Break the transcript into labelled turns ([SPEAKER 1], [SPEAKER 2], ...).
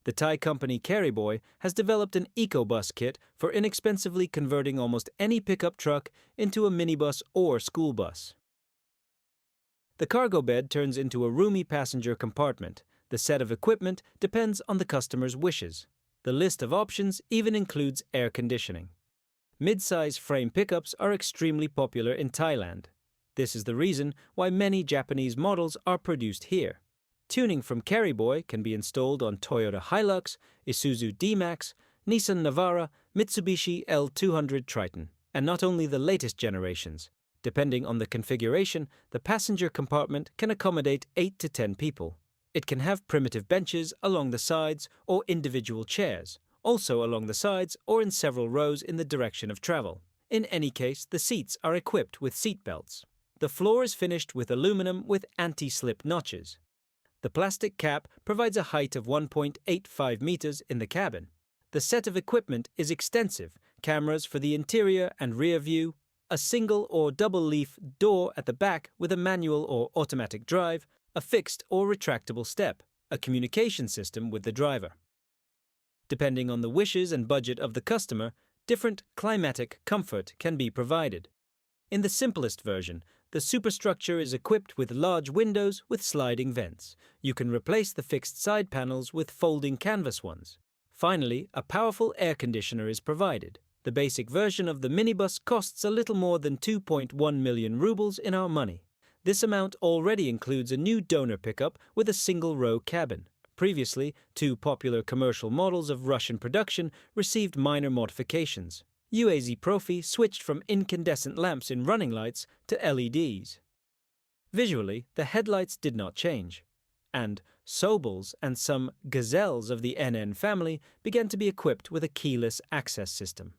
[SPEAKER 1] The Thai company Carryboy has developed an EcoBus kit for inexpensively converting almost any pickup truck into a minibus or school bus. The cargo bed turns into a roomy passenger compartment. The set of equipment depends on the customer's wishes. The list of options even includes air conditioning. Mid-size frame pickups are extremely popular in Thailand. This is the reason why many Japanese models are produced here. Tuning from Carryboy can be installed on Toyota Hilux, Isuzu D-Max, Nissan Navara, Mitsubishi L200 Triton, and not only the latest generations. Depending on the configuration, the passenger compartment can accommodate 8 to 10 people. It can have primitive benches along the sides or individual chairs, also along the sides or in several rows in the direction of travel. In any case, the seats are equipped with seat belts. The floor is finished with aluminum with anti-slip notches. The plastic cap provides a height of 1.85 meters in the cabin. The set of equipment is extensive: cameras for the interior and rear view, a single or double-leaf door at the back with a manual or automatic drive, a fixed or retractable step, a communication system with the driver. Depending on the wishes and budget of the customer, different climatic comfort can be provided. In the simplest version, the superstructure is equipped with large windows with sliding vents. You can replace the fixed side panels with folding canvas ones. Finally, a powerful air conditioner is provided. The basic version of the minibus costs a little more than 2.1 million rubles in our money. This amount already includes a new donor pickup with a single-row cabin. Previously, 2 popular commercial models of Russian production received minor modifications. UAZ Profi switched from incandescent lamps in running lights to LEDs. Visually, the headlights did not change, and Sobols and some Gazelles of the NN family began to be equipped with a keyless access system.